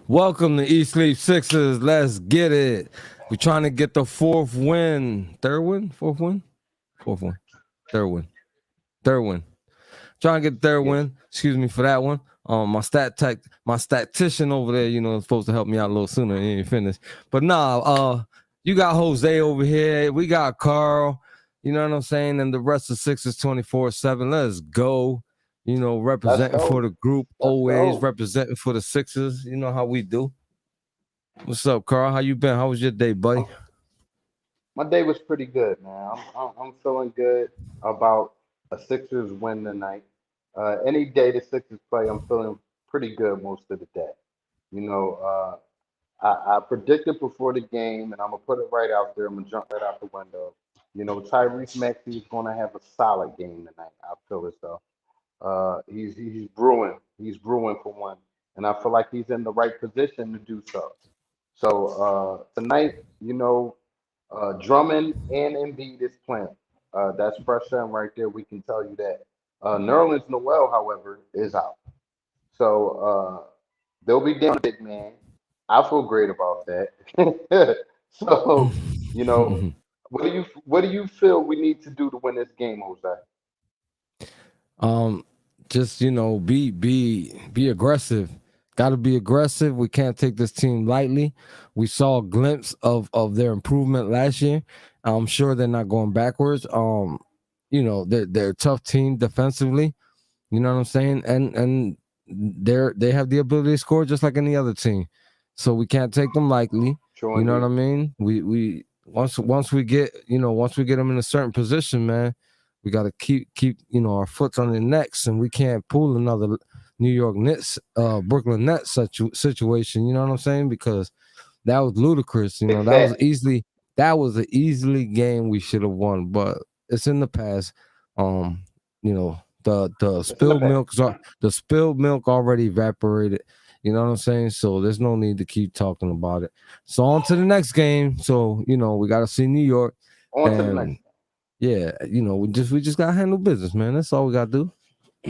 Welcome to East Sleep Sixers. Let's get it. We're trying to get the fourth win. Third win? Fourth win? Fourth win. Third win. Third win. Trying to get the third Yes. win. Excuse me for that one. My statistician over there, is supposed to help me out a little sooner. He ain't finished. But you got Jose over here. We got Carl. You know what I'm saying? And the rest of Sixers 24/7. Let's go. Let's Representing for go. the group, Let's always go. representing for the Sixers. You know how we do. What's up, Carl? How you been? How was your day, buddy? Um, My day was pretty good, man. I'm feeling good about a Sixers win tonight. Any day the Sixers play, I'm feeling pretty good most of the day. You know, I predicted before the game, and I'm gonna put it right out there. I'm gonna jump right out the window. Tyrese Maxey is gonna have a solid game tonight. I feel as though he's brewing. He's brewing for one, and I feel like he's in the right position to do so. So tonight, Drummond and Embiid is playing. That's fresh in right there. We can tell you that. Nerlens Noel, however, is out. So they'll be down a big man. I feel great about that. So you know, what do you feel we need to do to win this game, Jose? um, just be aggressive. Got to be aggressive. We can't take this team lightly. We saw a glimpse of their improvement last year. I'm sure they're not going backwards. They're a tough team defensively. You know what I'm saying? And they have the ability to score just like any other team. So we can't take them lightly. Sure You know what I indeed. mean? We once we get them in a certain position, man, we got to keep our foot on their necks, and we can't pull another New York Knicks, Brooklyn Nets situation. You know what I'm saying? Because that was ludicrous. Big fact. That was an easily game we should have won, but it's in the past. The It's in the past. the spilled milk already evaporated. You know what I'm saying? So there's no need to keep talking about it. So on to the next game. So we got to see New York, On to the next. and yeah, we just got to handle business, man. That's all we got to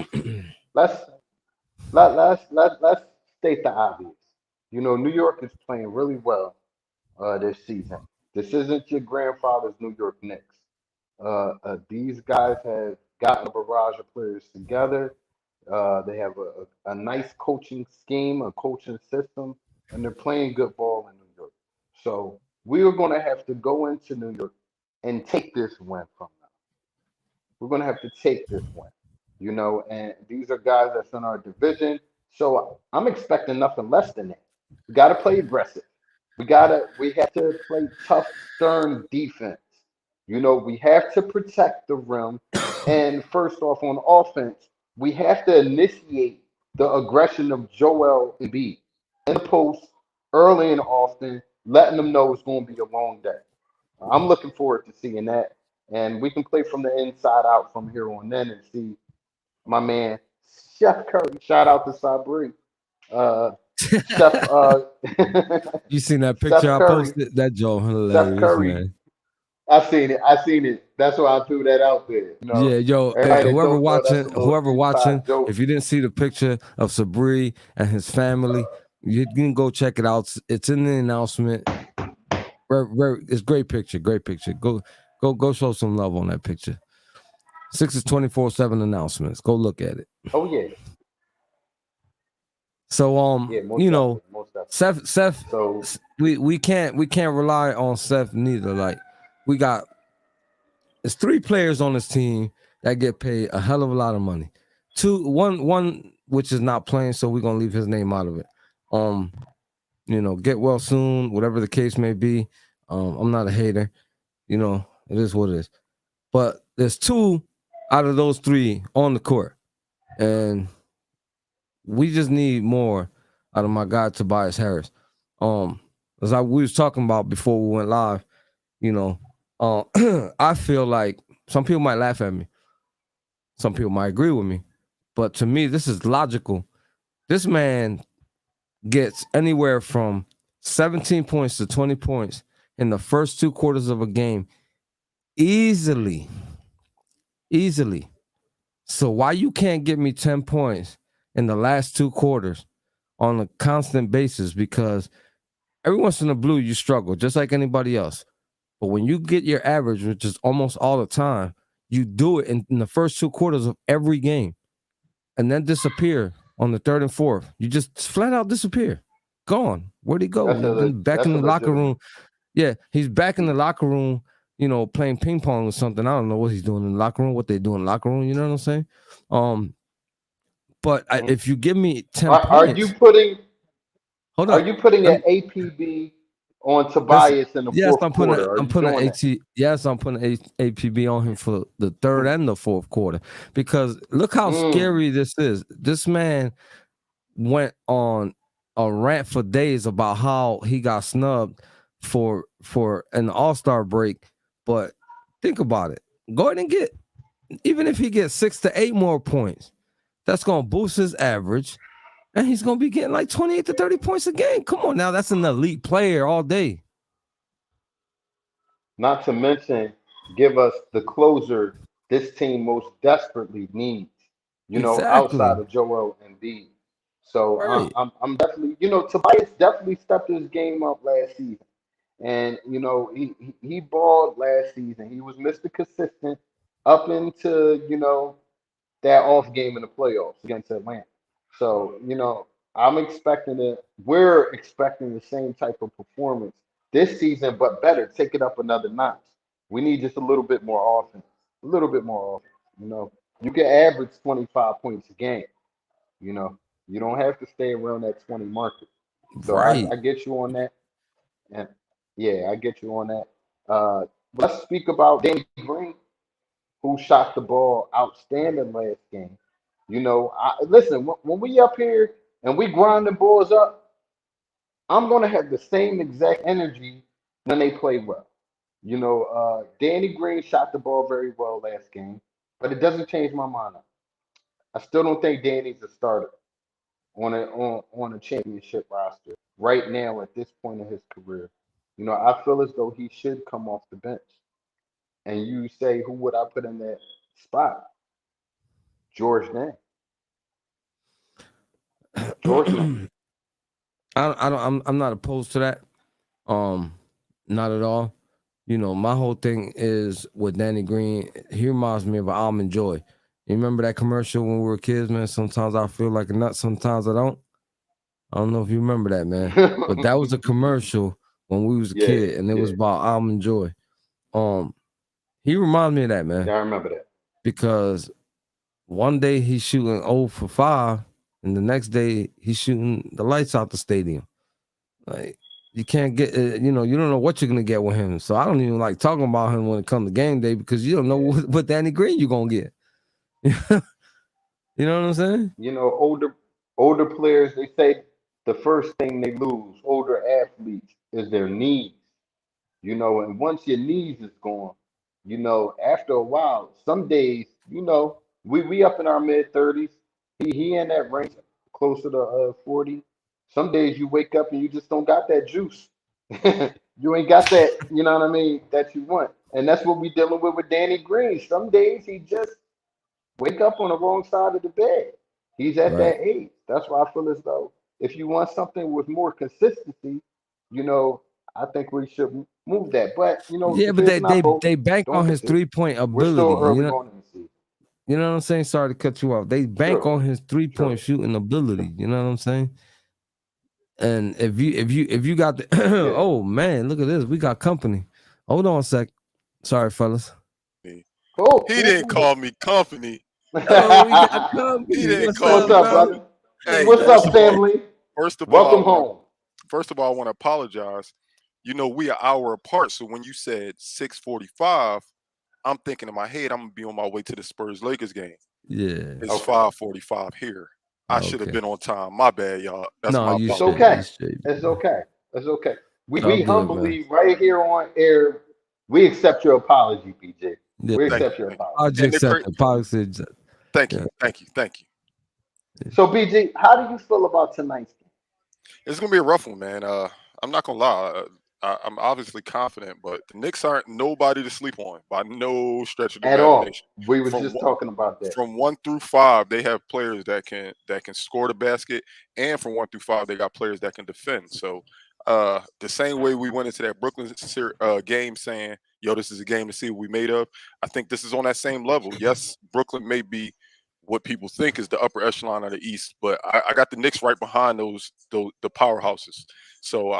do. Let's let's state the obvious. New York is playing really well this season. This isn't your grandfather's New York Knicks. These guys have gotten a barrage of players together. They have a nice coaching scheme, a coaching system, and they're playing good ball in New York. So we are going to have to go into New York and take this win from them. We're going to have to take this win, and these are guys that's in our division. So I'm expecting nothing less than that. We got to play aggressive. We have to play tough, stern defense. We have to protect the rim. And first off, on offense, we have to initiate the aggression of Joel Embiid in the post early and often, letting them know it's going to be a long day. I'm looking forward to seeing that. And we can play from the inside out from here on in and see my man Chef Curry. Shout out to Sabri. Uh, Chef You seen that picture Steph I Curry. posted? That joke Steph hilarious, Curry. man. I seen it. I seen it. That's why I threw that out there. Yeah, yo, Everybody that whoever don't know that's watching, a little inside joke. if you didn't see the picture of Sabri and his family, you can go check it out. It's in the announcement. It's great picture, great picture. Go show some love on that picture. Sixes 24/7 announcements. Go look at it. Oh yeah, So yeah, most definitely, most definitely. Seth, So we can't rely on Seth neither. Like we got it's three players on this team that get paid a hell of a lot of money. One which is not playing, so we're gonna leave his name out of it. Um, get well soon, whatever the case may be. I'm not a hater. It is what it is. But there's two out of those three on the court, and we just need more out of my guy Tobias Harris. As we was talking about before we went live, you know, I feel like some people might laugh at me, some people might agree with me, but to me, this is logical. This man gets anywhere from 17 points to 20 points in the first two quarters of a game easily. Easily. So why you can't get me 10 points in the last two quarters on a constant basis because every once in a blue you struggle just like anybody else. But when you get your average, which is almost all the time, you do it in the first 2 quarters of every game and then disappear on the third and fourth. You just flat out disappear. Gone. Where'd he go? He's been back that's in a the locker room. legitimate. Yeah, he's back in the locker room, playing ping pong or something. I don't know what he's doing in the locker room, what they do in the locker room. You know what I'm saying? Um, but if you give me 10 Are you points, putting hold Are up. you putting Let an me, APB on let's, Tobias in the yes, fourth I'm putting quarter? Are I'm you putting doing an that? yes, I'm putting APB on him for the third and the fourth quarter because look how Mm. scary this is. This man went on a rant for days about how he got snubbed for an All-Star break. But think about it. Go ahead and get, even if he gets 6 to 8 more points, that's gonna boost his average, and he's gonna be getting like 28 to 30 points a game. Come on now, that's an elite player all day. Not to mention, give us the closer this team most desperately needs. Outside Exactly. of Joel Embiid. So Right. I'm definitely, Tobias definitely stepped his game up last season, and he balled last season. He was Mr. Consistent up into that off game in the playoffs against Atlanta. So, I'm expecting it. We're expecting the same type of performance this season, but better. Take it up another notch. We need just a little bit more offense. A little bit more offense. You can average 25 points a game. You know, you don't have to stay around that 20 marker. So Right. I get you on that. And yeah, I get you on that. Uh, let's speak about Danny Green, who shot the ball outstanding last game. Listen, when we up here and we grinding balls up, I'm gonna have the same exact energy when they play well. Danny Green shot the ball very well last game, but it doesn't change my mind. I still don't think Danny's a starter on a championship roster right now at this point in his career. I feel as though he should come off the bench. And you say, who would I put in that spot? George Dang. George Lang. I don't I'm not opposed to that. Um, Not at all. My whole thing is with Danny Green. He reminds me of Almond Joy. You remember that commercial when we were kids, man? Sometimes I feel like a nut, sometimes I don't. I don't know if you remember that, man. But that was a commercial when we was a Yeah, kid, and it was yeah, about Almond Joy. Um, he reminds me of that, man, yeah. I remember that. because one day he's shooting 0 for 5, and the next day he's shooting the lights out the stadium. Like you can't get, you don't know what you're gonna get with him. So I don't even like talking about him when it comes to game day because you don't know Yeah. what Danny Green you're gonna get. You know what I'm saying? Older players, they say the first thing they lose, older athletes, is their knees. And once your knees is gone, after a while, some days, we up in our mid 30s. He in that range closer to 40. Some days you wake up and you just don't got that juice. You ain't got that, you know what I mean, that you want. And that's what we dealing with Danny Green. Some days he just wake up on the wrong side of the bed. He's at Right. that age. That's why I feel as though if you want something with more consistency, you know, I think we should move that. But Yeah, if but it's they not they both, they bank don't on his fix it. 3-point We're ability. still early on in the season. You know what I'm saying? Sorry to cut you off. They bank True, on his 3-point true, shooting ability. You know what I'm saying? And if you got the yeah. oh man, look at this. We got company. Hold on a sec. Sorry, fellas. Me. Oh, He didn't who call me company. Oh, we got He company. didn't What's call What's up, me up, brother? brother? company. Hey, What's up, family? first of all, Welcome home. I want to apologize. We an hour apart, so when you said 6:45, I'm thinking in my head I'm gonna be on my way to the Spurs Lakers game. Yeah. It's Okay. 5:45 here. I should have Okay. been on time. My bad, y'all. That's No, my you It's apology. straight. okay. You straight. It's okay. It's okay. We It's all we good, man. humbly right here on air. We accept your apology, BJ. Yeah. We Thank accept your you, thank you. apology. Apology And if they, accepted. Apology accepted. thank you, Yeah. thank you, thank you. So, BJ, how do you feel about tonight's game? It's gonna be a rough one, man. I'm not gonna lie. I'm obviously confident, but the Knicks aren't nobody to sleep on by no stretch of the at all. imagination. We were From just talking about that. from 1 through 5, they have players that can score the basket, and from 1 through 5, they got players that can defend. So the same way we went into that game saying, "Yo, this is a game to see what we made of." I think this is on that same level. Yes, Brooklyn may be what people think is the upper echelon of the East, but I got the Knicks right behind those the powerhouses. So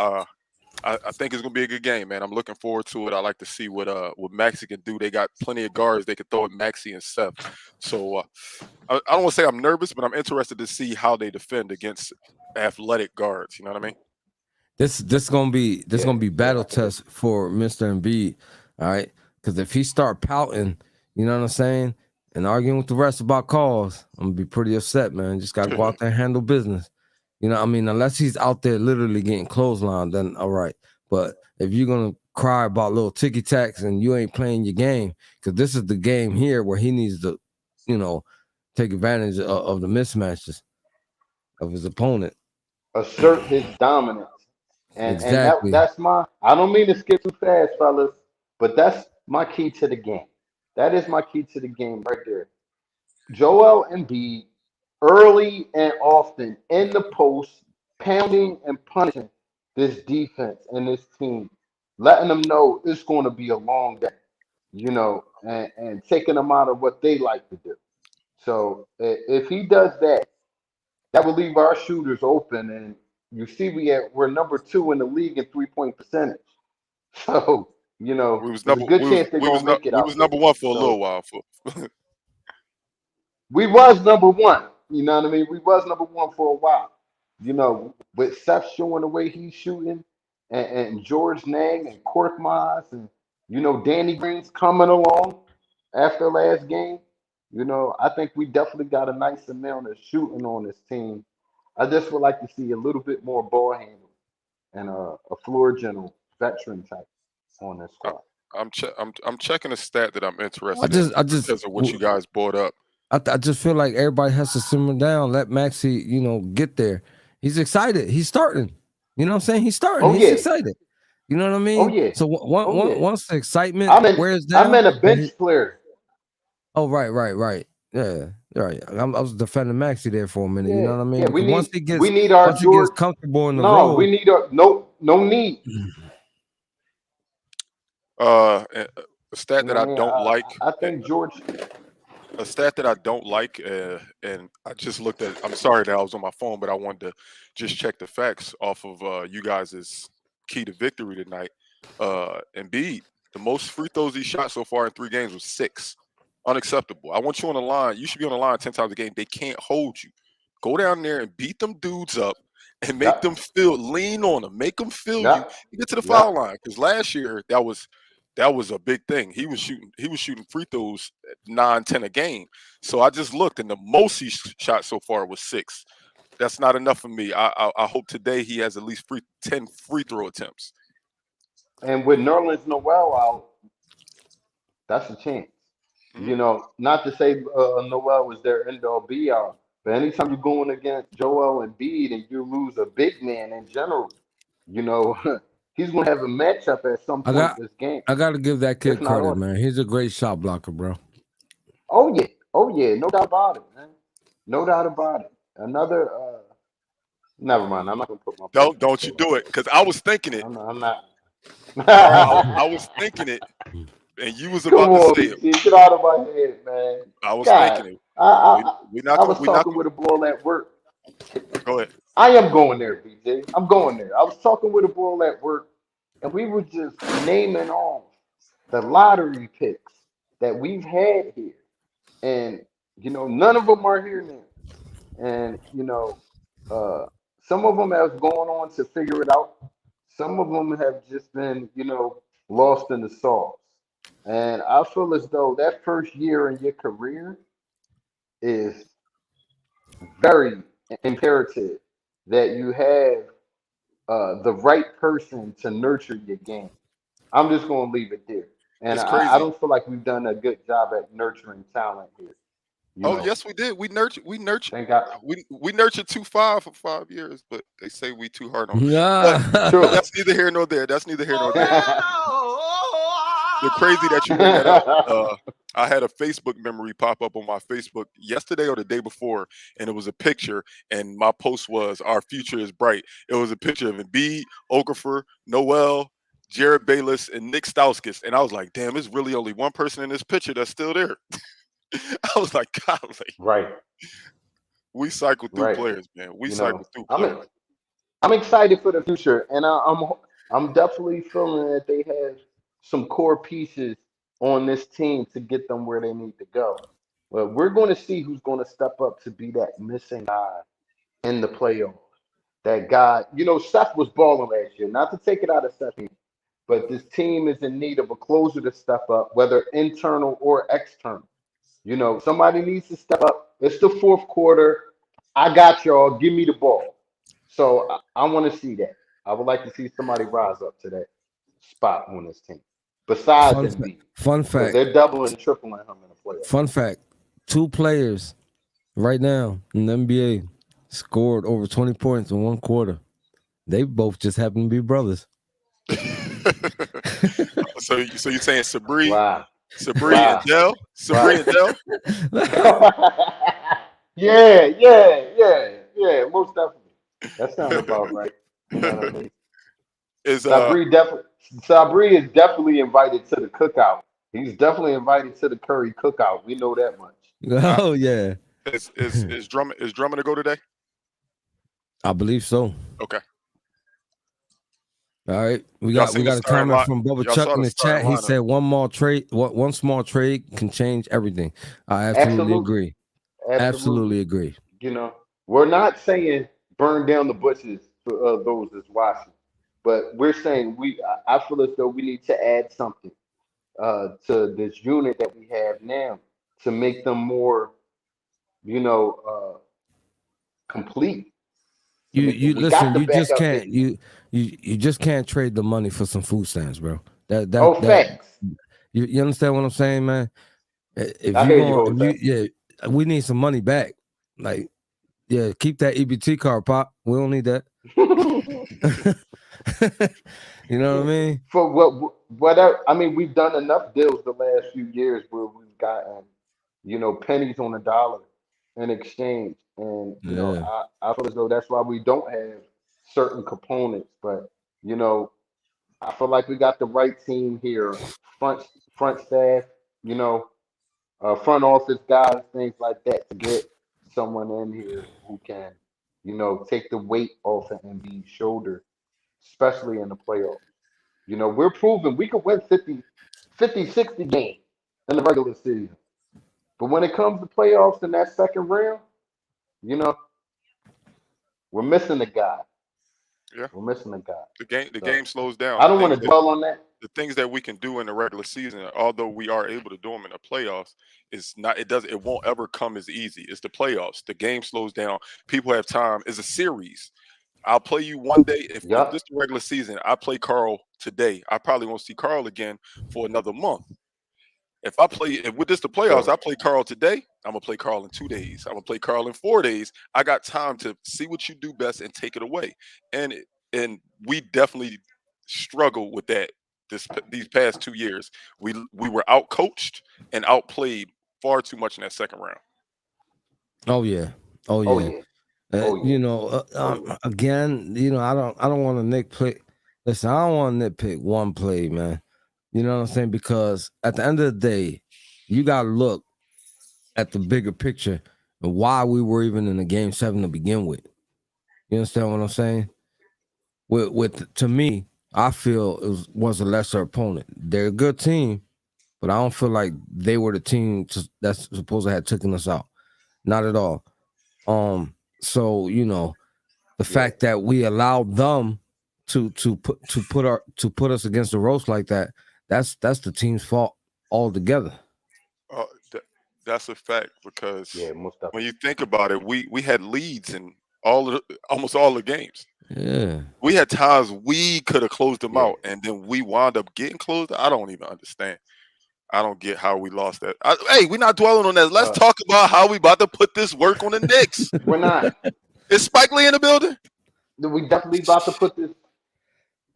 I think it's gonna be a good game, man. I'm looking forward to it. I like to see what Maxi can do. They got plenty of guards they could throw at Maxi and Seth. So I don't want to say I'm nervous, but I'm interested to see how they defend against athletic guards. You know what I mean? This gonna be Yeah, battle test for Mr. Embiid. All right, because if he start pouting, you know what I'm saying, and arguing with the rest about calls, I'm gonna be pretty upset, man. Just gotta go out there and handle business. You know what I mean? Unless he's out there literally getting clotheslined, then all right. But if you're gonna cry about little ticky tacks and you ain't playing your game, because this is the game here where he needs to, take advantage of the mismatches of his opponent. assert his dominance. And Exactly. that's my, I don't mean to skip too fast, fellas, but that's my key to the game. That is my key to the game right there. Joel Embiid, early and often in the post, pounding and punishing this defense and this team, letting them know it's going to be a long day, and taking them out of what they like to do. So if he does that, that will leave our shooters open. And you see, we're number 2 in the league in 3-point percentage. So there's a good chance they're gonna make it we was out there. number one for a little So while. we was number one. You know what I mean? We was number one for a while. With Seth showing the way he's shooting, and George Nang and Korkmaz and Danny Green's coming along after last game. I think we definitely got a nice amount of shooting on this team. I just would like to see a little bit more ball handle and a floor general veteran type on this I, squad. I'm checking a stat that I'm I interested in just, I just, because of what you guys brought up. I just feel like everybody has to simmer down. Let Maxi, get there. He's excited. He's starting. You know what I'm saying? He's starting. Oh He's yeah, excited. You know what I oh mean? yeah, So oh yeah. once the excitement I'm in. wears I'm down, in a bench player. oh right, yeah, right. I was defending Maxi there for a minute. You Yeah, know what I mean? yeah. We Because need we need our once he gets George. comfortable in the No, we role, need a no need. A stat You know that what I I mean? don't like. I think George. A stat that I don't like, and I just looked at. I'm sorry that I was on my phone, but I wanted to just check the facts off of you guys' key to victory tonight. Embiid, the most free throws he shot so far in 3 games was 6. Unacceptable. I want you on the line. You should be on the line 10 times a game. They can't hold you. Go down there and beat them dudes up and make them Yep, lean on them, make them feel you. yep, You get to the foul yep. line because last year that was a big thing. He was shooting free throws at 9, 10 a game. So I just looked, and the most he shot so far was 6. That's not enough for me. I hope today he has at least 10 free throw attempts. And with Nerlens Noel out, that's a chance. Mhm. Not to say Noel was their end all be all, but anytime you're going against Joel Embiid and you lose a big man in general, you know, he's going to have a matchup at some I point got this game, I got to give that if kid not credit, all. man. He's a great shot blocker, bro. Oh yeah, no doubt about it, man. No doubt about it. Another, never mind. I'm not going to put my personal Don't you feelings do it out because I was thinking it. there. I'm not. All right, I was thinking it, and you was Come about to on, say it. BG, get out of my head, man. I was God, thinking it. I We I, we not I gonna was we not talking gonna with a boy at work. go ahead. I am going there, BJ. I'm going there. I was talking with a boy at work, and we were just naming off the lottery picks that we've had here, and none of them are here now. And uh, some of them have gone on to figure it out. Some of them have just been, lost in the sauce. And I feel as though that first year in your career is very imperative that you have the right person to nurture your game. I'm just going to leave it there. And It's I crazy. don't feel like we've done a good job at nurturing talent here. You Oh know, yes, we did. We nurtured thank God. we nurtured 2-5 for 5 years, but they say we too hard on. But Nah. but True. that's neither here nor there. That's neither here nor there. The crazy that you bring that up. I had a Facebook memory pop up on my Facebook yesterday or the day before, and it was a picture, and my post was "Our future is bright." It was a picture of Embiid, Okafor, Noel, Jared Bayless, and Nick Stauskas, and I was like, "Damn, it's really only one person in this picture that's still there." I was like, "Golly, Right, we cycle through right. players, man. We You cycle know, through I'm players." I'm excited for the future, and I'm definitely feeling that they have some core pieces on this team to get them where they need to go. But we're going to see who's going to step up to be that missing guy in the playoffs. That guy, Seth was balling last year. Not to take it out of Seth, but this team is in need of a closer to step up, whether internal or external. Somebody needs to step up. It's the fourth quarter. I got y'all. Give me the ball. So I want to see that. I would like to see somebody rise up to that spot on this team, besides Fun Embiid, fun because fact. they're doubling and tripling him in the playoffs. Fun fact. Two players right now in the NBA scored over 20 points in one quarter. They both just happen to be brothers. So you're saying Wow, Sabri and wow, Dell, Sabri wow. and Dell Yeah, yeah, yeah, yeah. Most definitely. That sounds about right. You know what I mean? is Sabri is definitely invited to the cookout. He's definitely invited to the Curry cookout. We know that much. uh, Oh yeah. is Drummond to go today? I believe so. Okay. All right, we Y'all got seen the a starting comment line? from Bubba Y'all Chuck saw in the the chat. starting He lineup. said one small trade can change everything. I absolutely Absolutely. agree. Absolutely. Absolutely agree. You know, we're not saying burn down the bushes for those that's watching, but we're saying I feel as though we need to add something to this unit that we have now to make them more, complete. To make them, You we got listen. the You just backup can't. big man. You just can't trade the money for some food stamps, bro. Oh, That facts. you understand what I'm saying, man? If I you hear you, going, Jose. we need some money back. Like, yeah, keep that EBT card, pop. We don't need that. You know what I mean? For whatever, I mean, we've done enough deals the last few years where we've gotten, pennies on the dollar in exchange, and Yeah. I feel as though that's why we don't have certain components. But you know, I feel like we got the right team here, front front staff, you know, front office guys, things like that, to get someone in here who can, take the weight off of Embiid's shoulder, especially in the playoffs. We're proving we could win 60 games in the regular season. But when it comes to playoffs in that second round, you know, we're missing a guy. Yeah. We're missing a guy. The So game slows down. I don't want to dwell on that. The things that we can do in the regular season, although we are able to do them in the playoffs, it won't ever come as easy. It's the playoffs. The game slows down. People have time. It's a series. I'll play you one day. If this Yup. is the regular season, I play Carl today. I probably won't see Carl again for another month. If with this the playoffs, True. I play Carl today. I'm gonna play Carl in 2 days. I'm gonna play Carl in 4 days. I got time to see what you do best and take it away. And we definitely struggle with that these past 2 years. We were out coached and outplayed far too much in that second round. Oh yeah. Oh Oh yeah. yeah. Oh yeah. Oh yeah. Again, I don't want to nitpick. Listen, I don't want to nitpick one play, man. You know what I'm saying? Because at the end of the day, you got to look at the bigger picture and why we were even in the game 7 to begin with. You understand what I'm saying? With to me, I feel it was a lesser opponent. They're a good team, but I don't feel like they were the team that's supposed to have taken us out. Not at all. So the Yeah. fact that we allowed them to put us against the ropes like that, that's the team's fault altogether. Uh, th- that's a fact because Yeah. Most when definitely. you think about it, we had leads in almost all the games. Yeah. We had times we could have closed them Yeah. out, and then we wound up getting closed. I don't even understand. I don't get how we lost that. Hey, we're not dwelling on that. Let's Uh, talk about how we about to put this work on the Knicks. we're not. Is Spike Lee in the building? We definitely about to put this.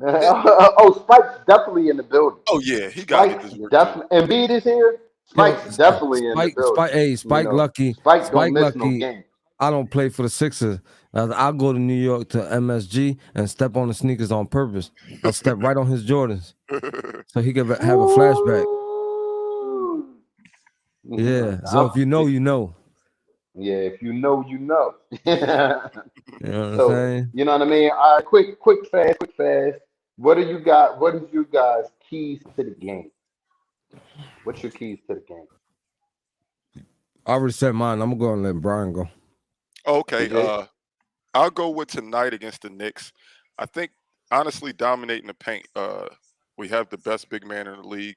Oh, Spike's definitely in the building. Oh yeah, he got to get Spike's this work too. definitely. Embiid is here. Yo, Spike's definitely in the building. Hey, You Spike know, Lucky. Spike don't Spike miss no Lucky. game. I don't play for the Sixers. I'll go to New York to MSG and step on the sneakers on purpose. I'll step right on his Jordans so he could have a flashback. Ooh. Yeah. So if you know, you know. Yeah, if you know, you know. You know what I'm So saying? you know what I mean. All right, quick, fast. What do you got? What is you guys' keys to the game? What's your keys to the game? I already said mine. I'm gonna go and let Brian go. Okay, DJ? I'll go with tonight against the Knicks. I think honestly dominating the paint. We have the best big man in the league.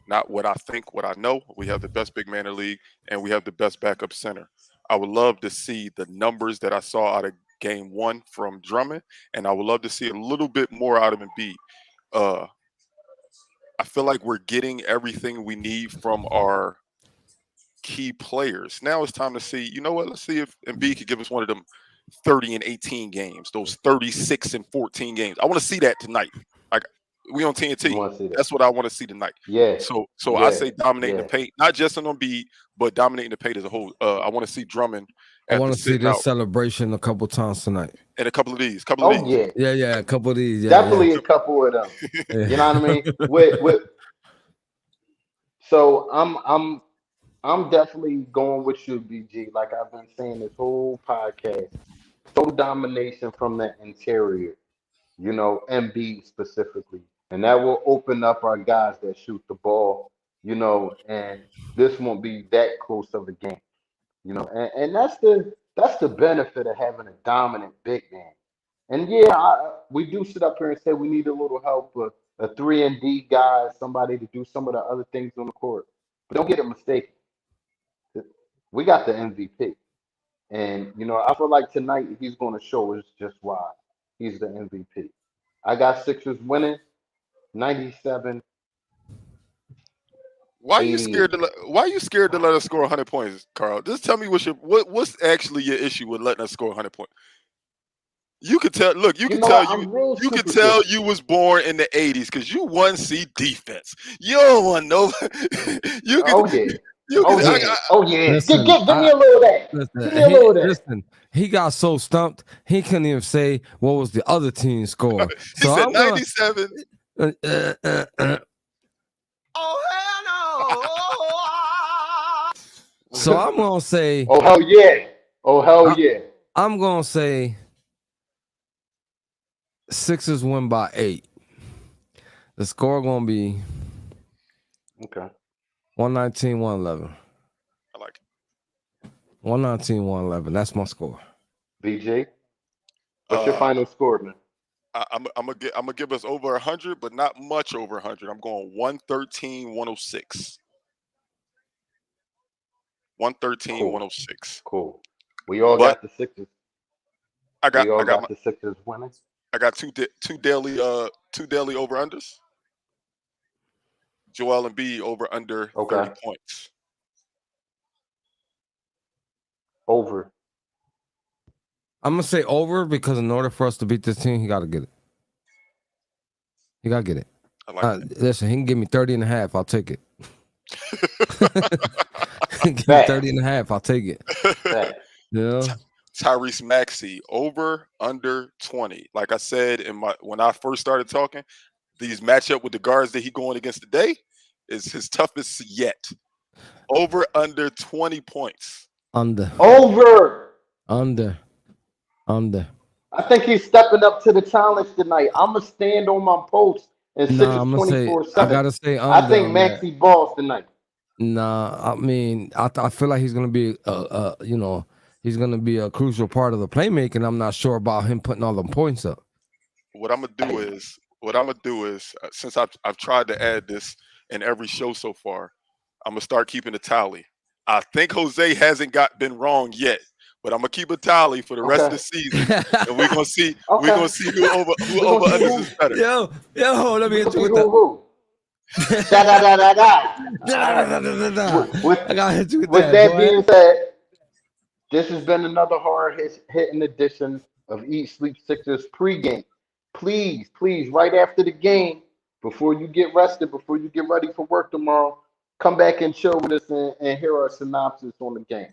Not what I think, what I know. We have the best big man in the league, and we have the best backup center. I would love to see the numbers that I saw out of game one from Drummond, and I would love to see a little bit more out of Embiid. Uh, I feel like we're getting everything we need from our key players. Now it's time to see, you know what? Let's see if Embiid could give us one of them 30 and 18 games, those 36 and 14 games. I want to see that tonight. Like we on You TNT. want to see that? That's what I want to see tonight. Yeah, So I yeah, say dominating the yeah. paint, not just on Embiid, but dominating the paint as a whole. I want to see Drummond I after want to see sitting this out celebration a couple times tonight. in a couple of these. Oh yeah, Yeah, a couple of these. Yeah, definitely a couple of them. yeah. You know what I mean? With so I'm definitely going with you, BG. Like I've been saying this whole podcast, total domination from the interior. You know, MB specifically, and that will open up our guys that shoot the ball. You know, and this won't be that close of a game. You know, and that's the benefit of having a dominant big man. And yeah, we do sit up here and say we need a little help, a 3 and D guy, somebody to do some of the other things on the court. But don't get it mistaken. We got the MVP. And, you know, I feel like tonight he's going to show us just why he's the MVP. I got Sixers winning 97 Why are you scared 88. to let us score 100 points, Carl? Just tell me what's actually your issue with letting us score 100 points. You could tell. Look, You know what? I'm real you could tell superstitious. you was born in the '80s because you 1C defense. You don't want no. you could. Oh, yeah. You Oh, could. yeah. Oh, yeah. Listen, Give me a little of that. Give me a little of that. He got so stumped he couldn't even say what was the other team's score. He So said I'm gonna, 97. Oh hell no! so I'm gonna say Oh, hell yeah. Oh, hell yeah. I'm gonna say Sixers win by 8. The score gonna be Okay. 119-111. I like it. 119-111. That's my score. BJ, what's your final score, man? I'm gonna give us over 100, but not much over 100. I'm going 113-106. 113-106. Cool. We all But got the Sixers. I We all got got the Sixers winning. two daily over unders. Joel Embiid over under Okay. 30 points. Over. I'm gonna say over because in order for us to beat this team, he gotta get it. He gotta get it. I like that. Listen, he can give me 30 and a half. I'll take it. Give me 30 and a half. I'll take it. Fact. Yeah. Tyrese Maxey over under 20. Like I said when I first started talking, these matchup with the guards that he going against today is his toughest yet. Over under 20 points. Under. Over. I think he's stepping up to the challenge tonight. I'm going to stand on my post and Sixers I'm gonna say 24/7. I gotta say under. I think Maxey balls tonight. Nah, I mean, I feel like he's gonna be he's gonna be a crucial part of the playmaking. I'm not sure about him putting all them points up. What I'm gonna do is since I've tried to add this in every show so far, I'm gonna start keeping a tally. I think Jose hasn't been wrong yet, but I'm gonna keep a tally for the rest of the season, and we're gonna see who over unders is better. Yo, let me hit you with Who? Da da da da da. With, I gotta hit you with with that, that boy. being said, this has been another hitting edition of Eat Sleep Sixers pregame. Please, please, right after the game, before you get rested, before you get ready for work tomorrow, come back and chill with us and hear our synopsis on the game.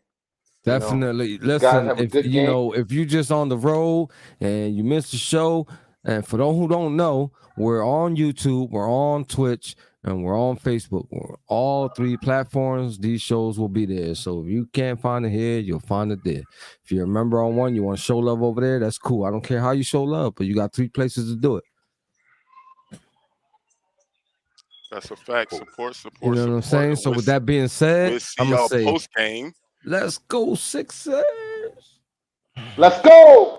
You know, Definitely. you guys Listen, have a if good you game. know, if you just on the road and you missed the show, and for those who don't know, we're on YouTube, we're on Twitch, and we're on Facebook. We're all three platforms. These shows will be there. So if you can't find it here, you'll find it there. If you're a member on one, you want to show love over there, that's cool. I don't care how you show love, but you got three places to do it. That's a fact. Cool. Support, You support, know what I'm support. saying? And So with that being said, we'll see I'm gonna y'all say, post game. let's go Sixers. Let's go.